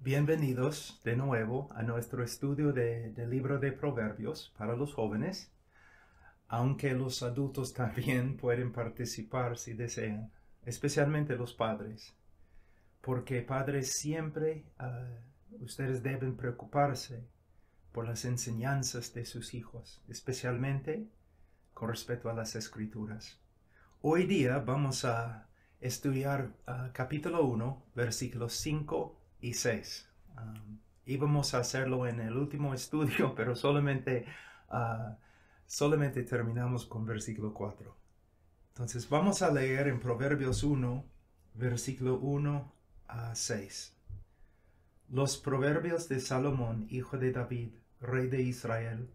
Bienvenidos de nuevo a nuestro estudio del libro de Proverbios para los jóvenes, aunque los adultos también pueden participar si desean, especialmente los padres, porque padres siempre ustedes deben preocuparse por las enseñanzas de sus hijos, especialmente con respecto a las Escrituras. Hoy día vamos a estudiar capítulo 1, versículos 5 y 6. Íbamos a hacerlo en el último estudio, pero solamente terminamos con versículo 4. Entonces vamos a leer en Proverbios 1, versículo 1 a 6. Los proverbios de Salomón, hijo de David, rey de Israel,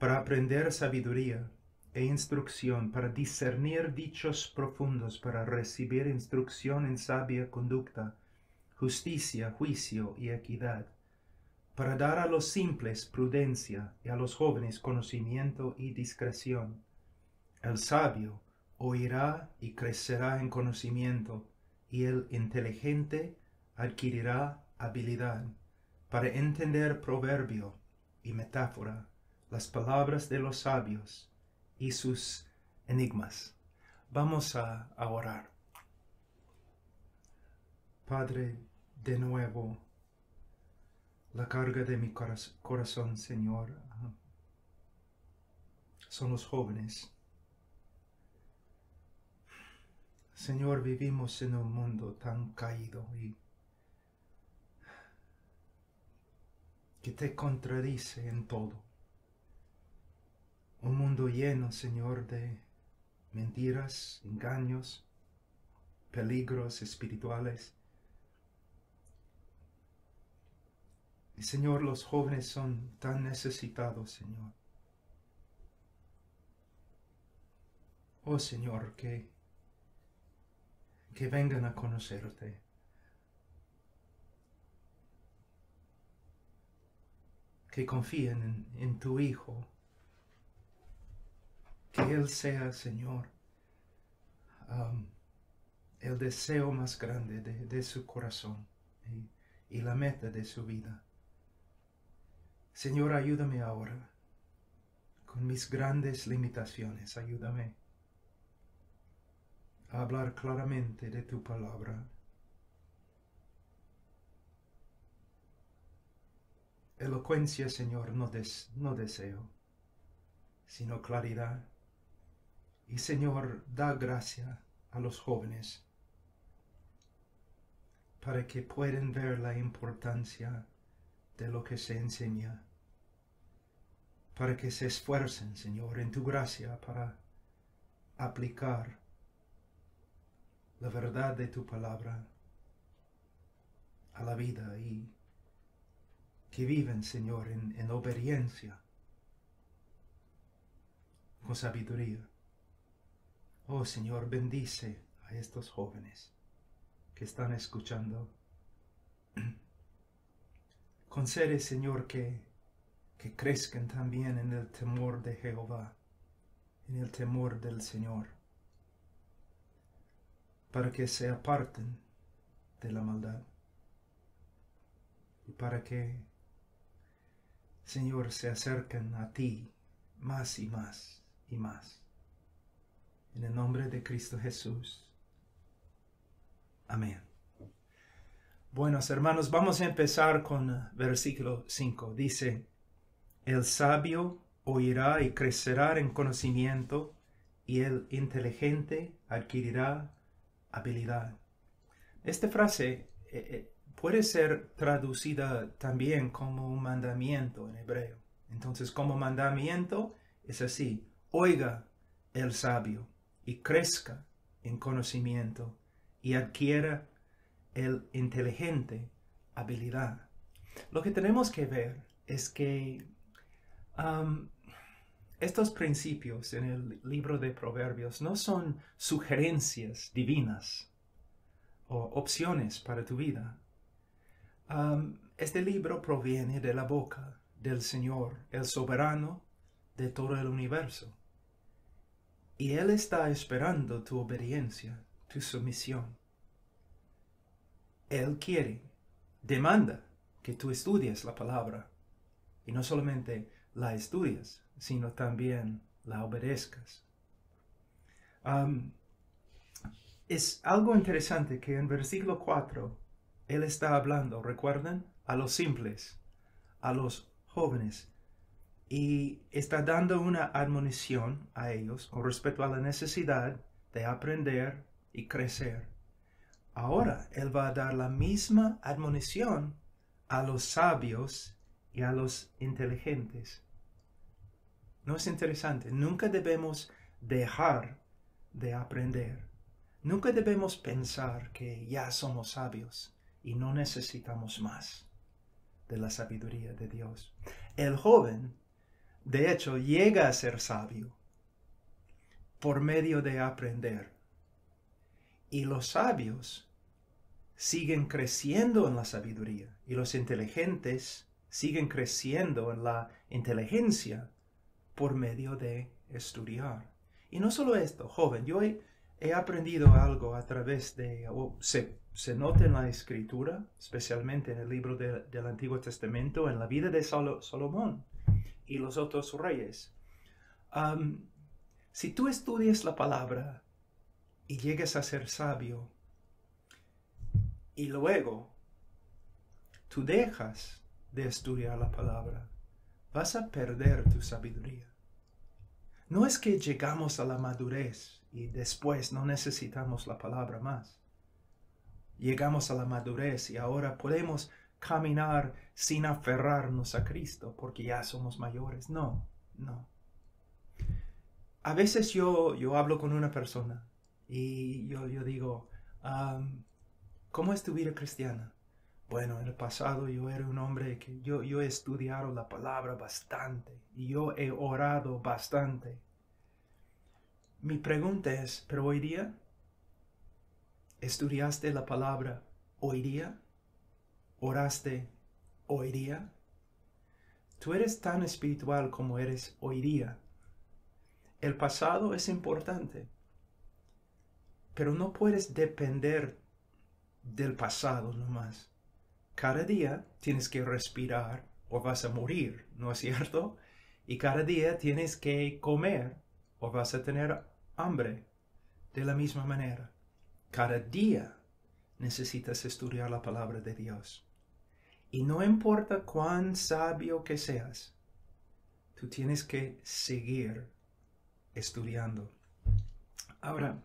para aprender sabiduría e instrucción, para discernir dichos profundos, para recibir instrucción en sabia conducta, justicia, juicio y equidad, para dar a los simples prudencia y a los jóvenes conocimiento y discreción. El sabio oirá y crecerá en conocimiento, y el inteligente adquirirá habilidad, para entender proverbio y metáfora, las palabras de los sabios y sus enigmas. Vamos a orar. Padre, de nuevo, la carga de mi corazón, Señor, son los jóvenes. Señor, vivimos en un mundo tan caído y que te contradice en todo. Un mundo lleno, Señor, de mentiras, engaños, peligros espirituales. Y Señor, los jóvenes son tan necesitados, Señor. Oh Señor, que vengan a conocerte. Que confíen en tu Hijo. Que Él sea, Señor, el deseo más grande de su corazón y la meta de su vida. Señor, ayúdame ahora, con mis grandes limitaciones, ayúdame a hablar claramente de tu palabra. Elocuencia, Señor, no deseo, sino claridad. Y Señor, da gracia a los jóvenes para que puedan ver la importancia de lo que se enseña, para que se esfuercen, Señor, en tu gracia para aplicar la verdad de tu palabra a la vida y que viven, Señor, en obediencia, con sabiduría. Oh Señor, bendice a estos jóvenes que están escuchando. Concede, Señor, que crezcan también en el temor de Jehová, en el temor del Señor, para que se aparten de la maldad y para que, Señor, se acerquen a ti más y más y más. En el nombre de Cristo Jesús. Amén. Buenos hermanos, vamos a empezar con versículo 5. Dice, el sabio oirá y crecerá en conocimiento, y el inteligente adquirirá habilidad. Esta frase puede ser traducida también como un mandamiento en hebreo. Entonces, como mandamiento es así: oiga el sabio y crezca en conocimiento y adquiera el inteligente habilidad. Lo que tenemos que ver es que estos principios en el libro de Proverbios no son sugerencias divinas o opciones para tu vida. Este libro proviene de la boca del Señor, el soberano de todo el universo. Y Él está esperando tu obediencia, tu sumisión. Él quiere, demanda que tú estudies la palabra. Y no solamente la estudias, sino también la obedezcas. Es algo interesante que en versículo 4, él está hablando, ¿recuerdan? A los simples, a los jóvenes. Y está dando una admonición a ellos con respecto a la necesidad de aprender y crecer. Ahora él va a dar la misma admonición a los sabios y a los inteligentes. ¿No es interesante? Nunca debemos dejar de aprender. Nunca debemos pensar que ya somos sabios y no necesitamos más de la sabiduría de Dios. El joven, de hecho, llega a ser sabio por medio de aprender. Y los sabios siguen creciendo en la sabiduría y los inteligentes siguen creciendo en la inteligencia por medio de estudiar. Y no solo esto, joven, yo he aprendido algo a través de, se nota en la Escritura, especialmente en el libro del Antiguo Testamento, en la vida de Salomón y los otros reyes. Si tú estudias la palabra y llegas a ser sabio, y luego tú dejas de estudiar la palabra, vas a perder tu sabiduría. No es que llegamos a la madurez y después no necesitamos la palabra más. Llegamos a la madurez y ahora podemos caminar sin aferrarnos a Cristo porque ya somos mayores. No, no. A veces yo hablo con una persona y yo digo, ¿cómo es tu vida cristiana? Bueno, en el pasado yo era un hombre que yo he estudiado la palabra bastante y yo he orado bastante. Mi pregunta es, ¿pero hoy día? ¿Estudiaste la palabra hoy día? ¿Oraste hoy día? Tú eres tan espiritual como eres hoy día. El pasado es importante, pero no puedes depender del pasado nomás. Cada día tienes que respirar o vas a morir, ¿no es cierto? Y cada día tienes que comer o vas a tener hambre. De la misma manera, cada día necesitas estudiar la palabra de Dios. Y no importa cuán sabio que seas, tú tienes que seguir estudiando. Ahora,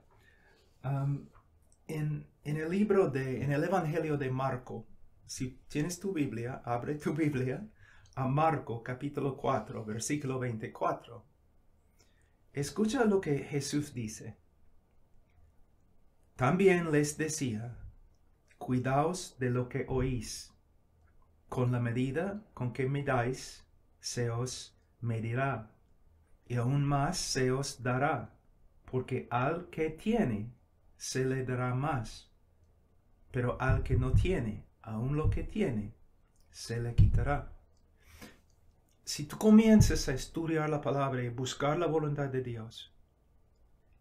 en el Evangelio de Marco, si tienes tu Biblia, abre tu Biblia a Marco capítulo 4, versículo 24. Escucha lo que Jesús dice. También les decía, cuidaos de lo que oís. Con la medida con que midáis, se os medirá, y aún más se os dará, porque al que tiene, se le dará más, pero al que no tiene, aún lo que tiene, se le quitará. Si tú comienzas a estudiar la palabra y buscar la voluntad de Dios,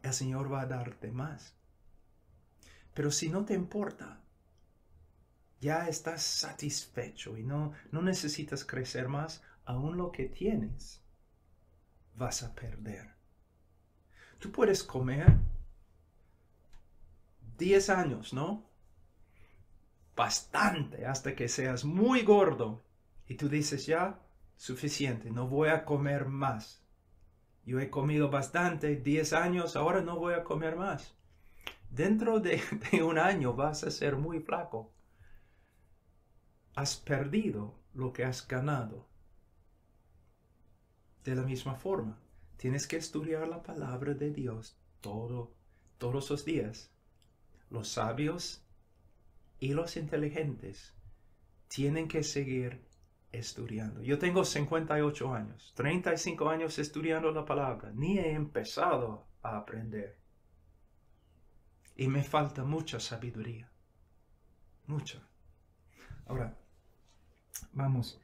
el Señor va a darte más. Pero si no te importa, ya estás satisfecho y no necesitas crecer más, aún lo que tienes, vas a perder. Tú puedes comer 10 años, ¿no? Bastante, hasta que seas muy gordo. Y tú dices, ya, suficiente, no voy a comer más. Yo he comido bastante, 10 años, ahora no voy a comer más. Dentro de un año vas a ser muy flaco. Has perdido lo que has ganado. De la misma forma, tienes que estudiar la palabra de Dios todos los días. Los sabios y los inteligentes tienen que seguir estudiando. Yo tengo 58 años, 35 años estudiando la palabra. Ni he empezado a aprender. Y me falta mucha sabiduría. Mucha. Ahora, vamos.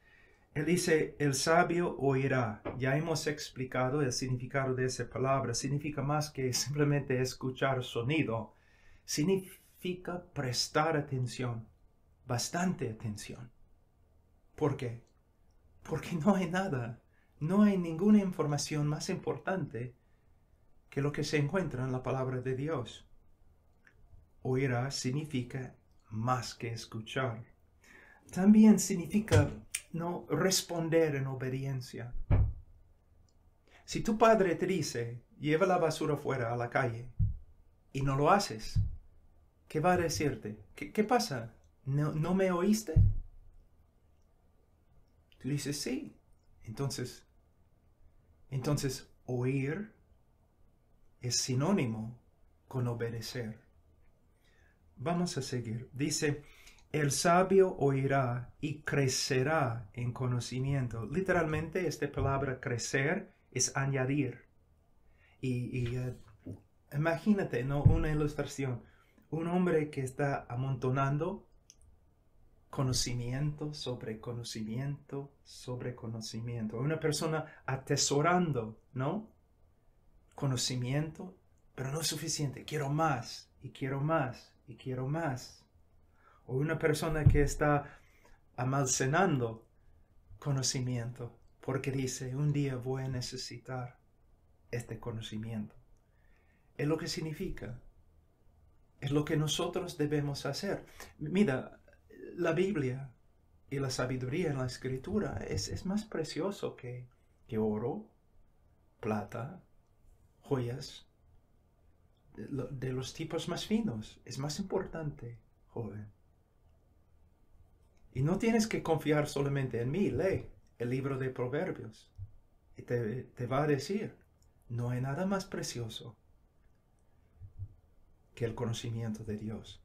Él dice, el sabio oirá. Ya hemos explicado el significado de esa palabra. Significa más que simplemente escuchar sonido. Significa prestar atención. Bastante atención. ¿Por qué? Porque no hay nada, no hay ninguna información más importante que lo que se encuentra en la palabra de Dios. Oirá significa más que escuchar. También significa no responder en obediencia. Si tu padre te dice, lleva la basura fuera a la calle, y no lo haces, ¿qué va a decirte? ¿Qué pasa? ¿No me oíste? Tú dices, sí. Entonces, oír es sinónimo con obedecer. Vamos a seguir. Dice, el sabio oirá y crecerá en conocimiento. Literalmente, esta palabra crecer es añadir. Imagínate, ¿no? Una ilustración. Un hombre que está amontonando conocimiento sobre conocimiento sobre conocimiento. Una persona atesorando, ¿no? Conocimiento, pero no es suficiente. Quiero más, y quiero más, y quiero más. O una persona que está almacenando conocimiento, porque dice, un día voy a necesitar este conocimiento. Es lo que significa. Es lo que nosotros debemos hacer. Mira, la Biblia y la sabiduría en la Escritura es más precioso que oro, plata, joyas, de los tipos más finos. Es más importante, joven. Y no tienes que confiar solamente en mí. Lee el libro de Proverbios y te va a decir, no hay nada más precioso que el conocimiento de Dios.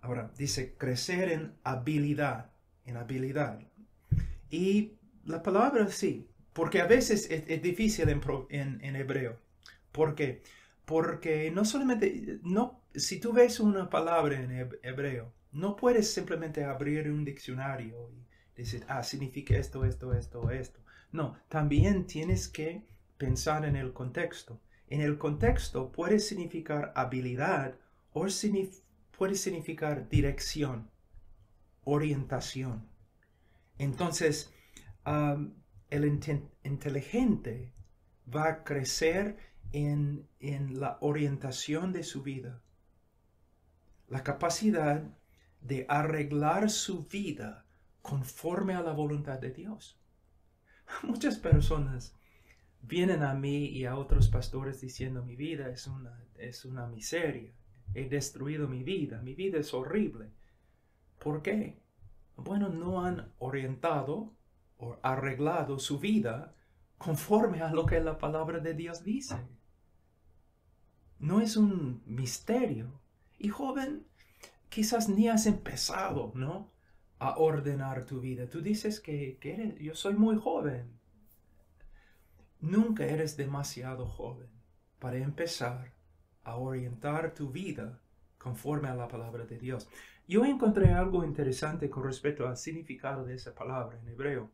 Ahora, dice crecer en habilidad, Y la palabra sí, porque a veces es difícil en hebreo. ¿Por qué? Porque no solamente, si tú ves una palabra en hebreo, no puedes simplemente abrir un diccionario y decir, significa esto, esto, esto, esto. No, también tienes que pensar en el contexto. En el contexto puede significar habilidad o puede significar dirección, orientación. Entonces, el inteligente va a crecer en la orientación de su vida, la capacidad de arreglar su vida conforme a la voluntad de Dios. Muchas personas vienen a mí y a otros pastores diciendo, mi vida es una miseria, he destruido mi vida es horrible. ¿Por qué? Bueno, no han orientado o arreglado su vida conforme a lo que la palabra de Dios dice. No es un misterio. Y joven, quizás ni has empezado, ¿no? A ordenar tu vida. Tú dices que yo soy muy joven. Nunca eres demasiado joven para empezar a orientar tu vida conforme a la palabra de Dios. Yo encontré algo interesante con respecto al significado de esa palabra en hebreo.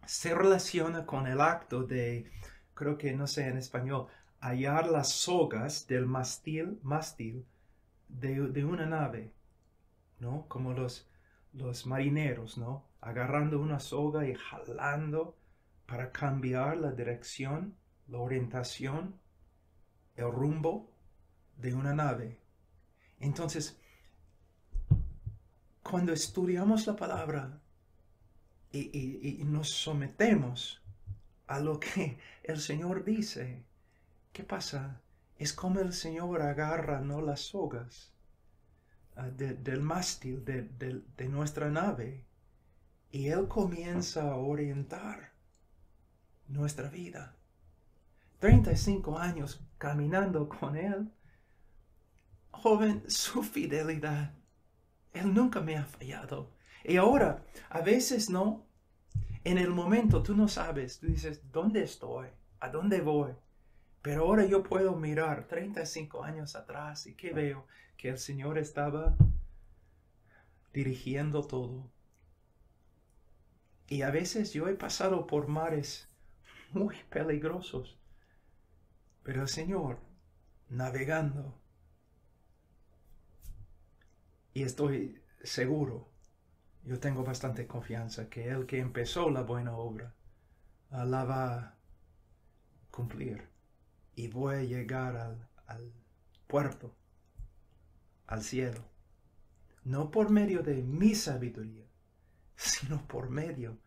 Se relaciona con el acto de, creo que no sé en español, hallar las sogas del mástil de una nave, ¿no? Como los marineros, ¿no? Agarrando una soga y jalando para cambiar la dirección, la orientación, el rumbo de una nave. Entonces, cuando estudiamos la palabra y nos sometemos a lo que el Señor dice, ¿qué pasa? Es como el Señor agarra, ¿no?, las sogas del mástil de nuestra nave y Él comienza a orientar nuestra vida. 35 años caminando con Él. Joven, su fidelidad. Él nunca me ha fallado. Y ahora, a veces no. En el momento tú no sabes. Tú dices, ¿dónde estoy? ¿A dónde voy? Pero ahora yo puedo mirar 35 años atrás y ¿qué veo? Que el Señor estaba dirigiendo todo. Y a veces yo he pasado por mares muy peligrosos. Pero el Señor, navegando, y estoy seguro, yo tengo bastante confianza que el que empezó la buena obra la va a cumplir. Y voy a llegar al puerto, al cielo. No por medio de mi sabiduría, sino por medio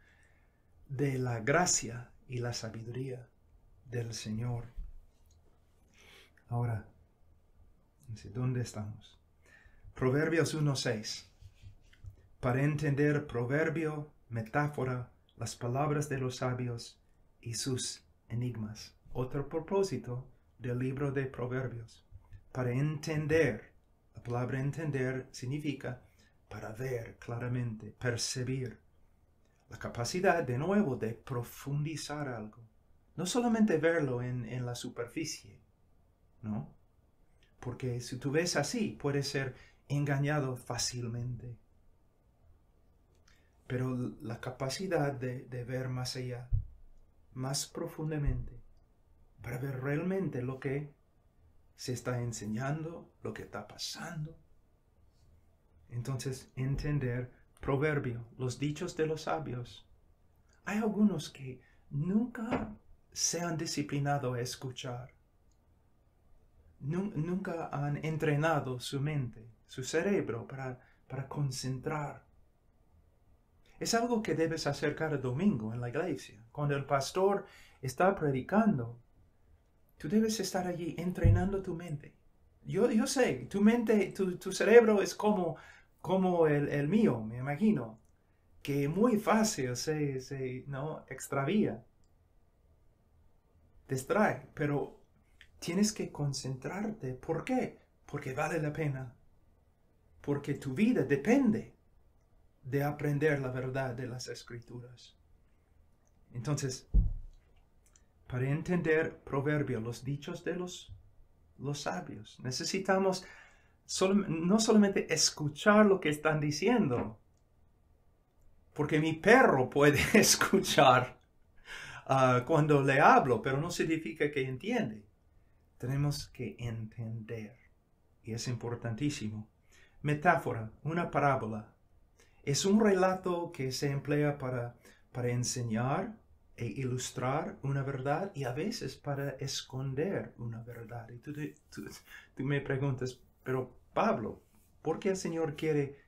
de la gracia y la sabiduría del Señor. Ahora, ¿dónde estamos? Proverbios 1:6. Para entender proverbio, metáfora, las palabras de los sabios y sus enigmas. Otro propósito del libro de Proverbios. Para entender, la palabra entender significa para ver claramente, percibir. La capacidad, de nuevo, de profundizar algo. No solamente verlo en la superficie, ¿no? Porque si tú ves así, puedes ser engañado fácilmente. Pero la capacidad de ver más allá, más profundamente, para ver realmente lo que se está enseñando, lo que está pasando. Entonces, entender proverbio, los dichos de los sabios. Hay algunos que nunca se han disciplinado a escuchar. Nunca han entrenado su mente, su cerebro para concentrar. Es algo que debes hacer cada domingo en la iglesia. Cuando el pastor está predicando, tú debes estar allí entrenando tu mente. Yo sé, tu mente, tu cerebro es como el mío, me imagino, que muy fácil se ¿no? extravía, distrae, pero tienes que concentrarte. ¿Por qué? Porque vale la pena. Porque tu vida depende de aprender la verdad de las Escrituras. Entonces, para entender proverbios, los dichos de los sabios, necesitamos no solamente escuchar lo que están diciendo, porque mi perro puede escuchar cuando le hablo, pero no significa que entiende. Tenemos que entender, y es importantísimo. Metáfora, una parábola. Es un relato que se emplea para enseñar e ilustrar una verdad y a veces para esconder una verdad. Y tú me preguntas, pero Pablo, ¿por qué el Señor quiere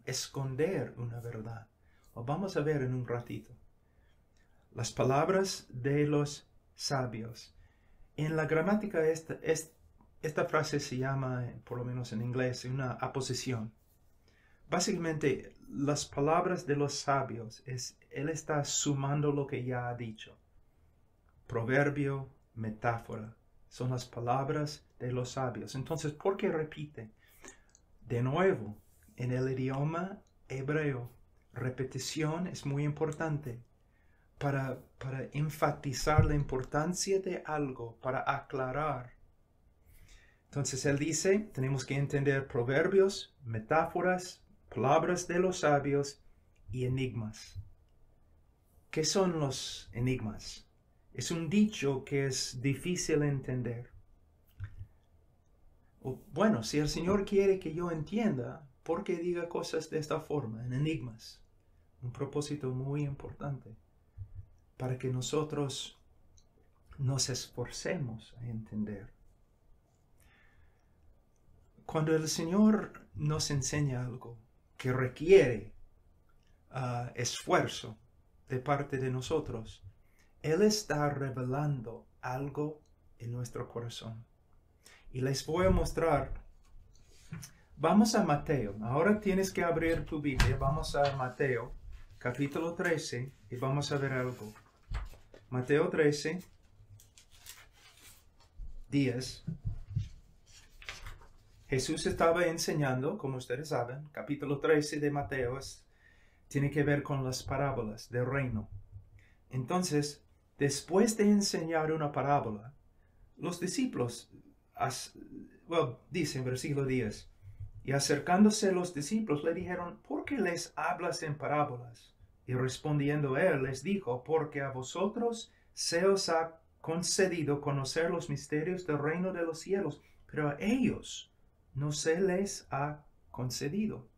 esconder una verdad? Vamos a ver en un ratito. Las palabras de los sabios. En la gramática esta frase se llama, por lo menos en inglés, una aposición. Básicamente, las palabras de los sabios, él está sumando lo que ya ha dicho. Proverbio, metáfora, son las palabras de los sabios. Entonces, ¿por qué repite? De nuevo, en el idioma hebreo, repetición es muy importante para enfatizar la importancia de algo, para aclarar. Entonces, él dice, tenemos que entender proverbios, metáforas, palabras de los sabios y enigmas. ¿Qué son los enigmas? Es un dicho que es difícil de entender. Bueno, si el Señor quiere que yo entienda, ¿por qué diga cosas de esta forma, en enigmas? Un propósito muy importante para que nosotros nos esforcemos a entender. Cuando el Señor nos enseña algo que requiere esfuerzo de parte de nosotros, Él está revelando algo en nuestro corazón. Y les voy a mostrar. Vamos a Mateo. Ahora tienes que abrir tu Biblia. Vamos a Mateo, capítulo 13, y vamos a ver algo. Mateo 13, 10. Jesús estaba enseñando, como ustedes saben, capítulo 13 de Mateo tiene que ver con las parábolas del reino. Entonces, después de enseñar una parábola, los discípulos, dice en versículo 10, y acercándose los discípulos le dijeron, ¿por qué les hablas en parábolas? Y respondiendo él les dijo, porque a vosotros se os ha concedido conocer los misterios del reino de los cielos, pero a ellos no se les ha concedido.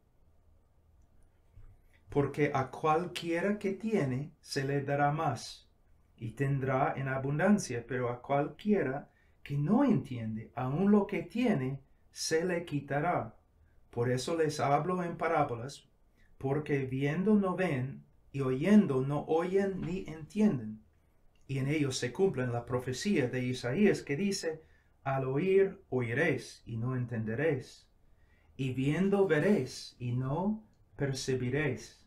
Porque a cualquiera que tiene se le dará más, y tendrá en abundancia, pero a cualquiera que no entiende, aun lo que tiene, se le quitará. Por eso les hablo en parábolas, porque viendo no ven, y oyendo no oyen ni entienden. Y en ellos se cumple la profecía de Isaías que dice, al oír oiréis y no entenderéis, y viendo veréis y no percibiréis.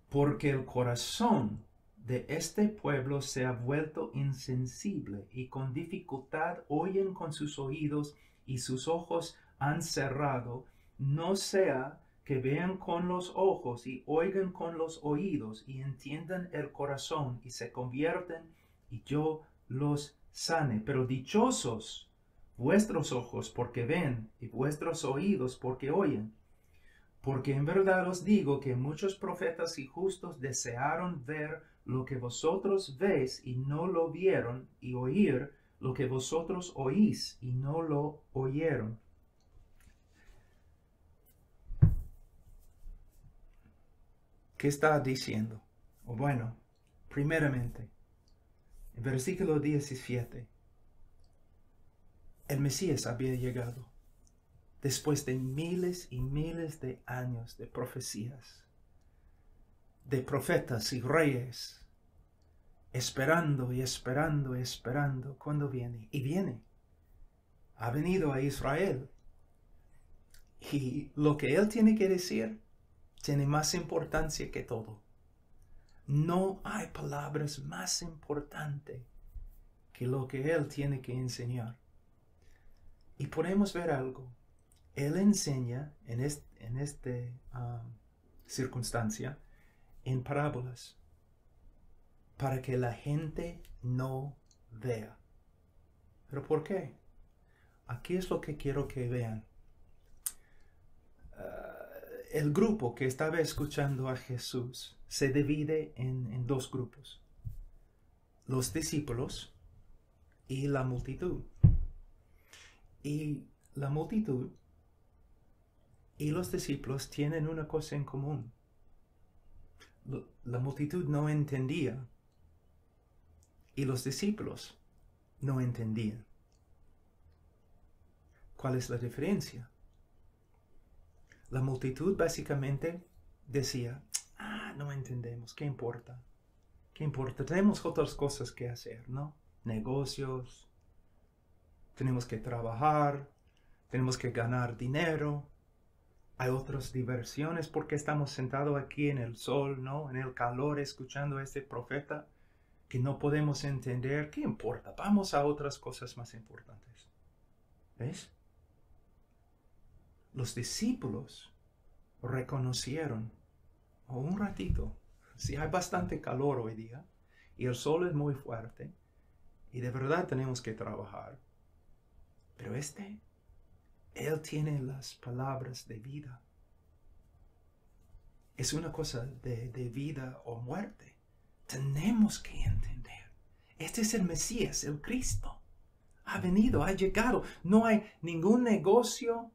Porque el corazón de este pueblo se ha vuelto insensible y con dificultad oyen con sus oídos y sus ojos han cerrado, no sea que vean con los ojos y oigan con los oídos y entiendan el corazón y se convierten y yo los sane. Pero dichosos vuestros ojos porque ven y vuestros oídos porque oyen. Porque en verdad os digo que muchos profetas y justos desearon ver lo que vosotros veis y no lo vieron, y oír lo que vosotros oís y no lo oyeron. ¿Qué está diciendo? Bueno, primeramente, en versículo 17, el Mesías había llegado. Después de miles y miles de años de profecías, de profetas y reyes, esperando y esperando y esperando, ¿cuándo viene? Y viene. Ha venido a Israel. Y lo que Él tiene que decir tiene más importancia que todo. No hay palabras más importantes que lo que Él tiene que enseñar. Y podemos ver algo. Él enseña en esta circunstancia en parábolas para que la gente no vea. ¿Pero por qué? Aquí es lo que quiero que vean. El grupo que estaba escuchando a Jesús se divide en dos grupos. Los discípulos y la multitud. Y la multitud y los discípulos tienen una cosa en común. La multitud no entendía y los discípulos no entendían. ¿Cuál es la diferencia? La multitud básicamente decía, no entendemos, ¿qué importa? ¿Qué importa? Tenemos otras cosas que hacer, ¿no? Negocios, tenemos que trabajar, tenemos que ganar dinero. Hay otras diversiones porque estamos sentados aquí en el sol, ¿no? En el calor, escuchando a este profeta que no podemos entender. ¿Qué importa? Vamos a otras cosas más importantes. ¿Ves? Los discípulos reconocieron, un ratito, si hay bastante calor hoy día y el sol es muy fuerte y de verdad tenemos que trabajar, pero Él tiene las palabras de vida. Es una cosa de vida o muerte. Tenemos que entender. Este es el Mesías, el Cristo. Ha venido, ha llegado. No hay ningún negocio,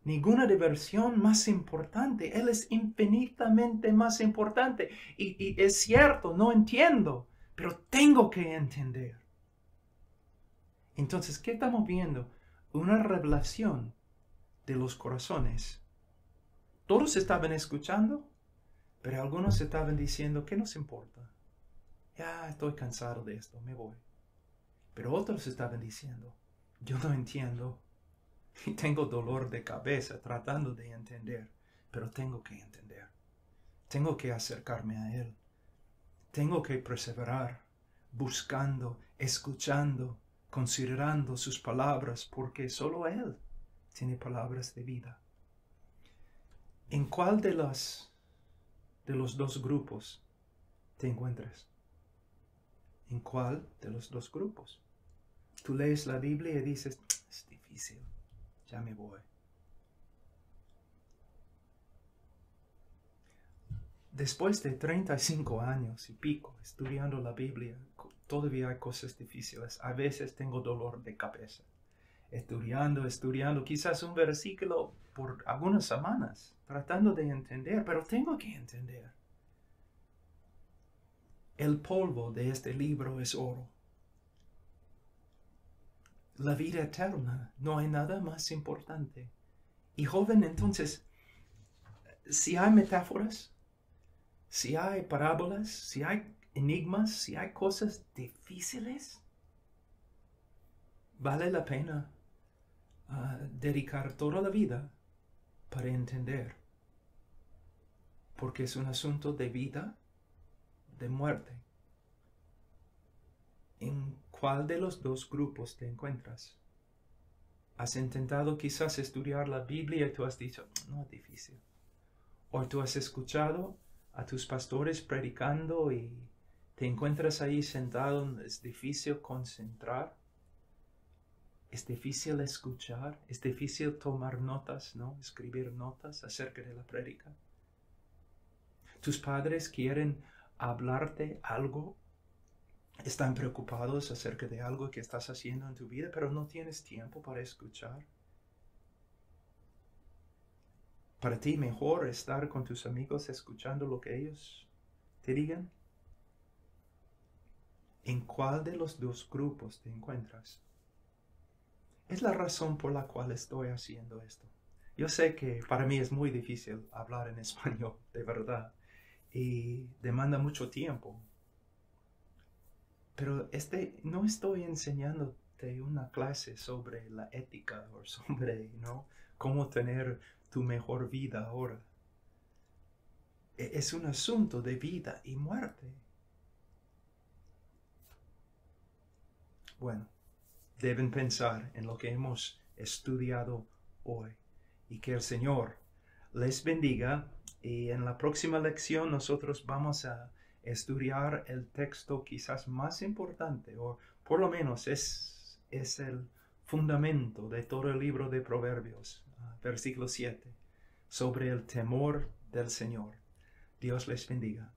ninguna diversión más importante. Él es infinitamente más importante. Y es cierto, no entiendo, pero tengo que entender. Entonces, ¿qué estamos viendo? Una revelación de los corazones. Todos estaban escuchando, pero algunos estaban diciendo, ¿qué nos importa? Ya estoy cansado de esto, me voy. Pero otros estaban diciendo, yo no entiendo y tengo dolor de cabeza tratando de entender, pero tengo que entender. Tengo que acercarme a Él. Tengo que perseverar, buscando, escuchando, considerando sus palabras, porque solo Él tiene palabras de vida. ¿En cuál de los dos grupos te encuentras? ¿En cuál de los dos grupos? Tú lees la Biblia y dices, es difícil, ya me voy. Después de 35 años y pico estudiando la Biblia, todavía hay cosas difíciles. A veces tengo dolor de cabeza. estudiando quizás un versículo por algunas semanas, tratando de entender, pero tengo que entender. El polvo de este libro es oro. La vida eterna, no hay nada más importante. Y joven, entonces, si hay metáforas, si hay parábolas, si hay enigmas, si hay cosas difíciles, vale la pena dedicar toda la vida para entender. Porque es un asunto de vida, de muerte. ¿En cuál de los dos grupos te encuentras? ¿Has intentado quizás estudiar la Biblia y tú has dicho, no es difícil? ¿O tú has escuchado a tus pastores predicando y te encuentras ahí sentado, es difícil concentrar? Es difícil escuchar, es difícil tomar notas, ¿no? Escribir notas acerca de la prédica. Tus padres quieren hablarte algo, están preocupados acerca de algo que estás haciendo en tu vida, pero no tienes tiempo para escuchar. Para ti mejor estar con tus amigos escuchando lo que ellos te digan. ¿En cuál de los dos grupos te encuentras? Es la razón por la cual estoy haciendo esto. Yo sé que para mí es muy difícil hablar en español, de verdad, y demanda mucho tiempo. Pero no estoy enseñándote una clase sobre la ética o sobre, cómo tener tu mejor vida ahora. Es un asunto de vida y muerte. Bueno, deben pensar en lo que hemos estudiado hoy y que el Señor les bendiga. Y en la próxima lección nosotros vamos a estudiar el texto quizás más importante, o por lo menos es el fundamento de todo el libro de Proverbios, versículo 7, sobre el temor del Señor. Dios les bendiga.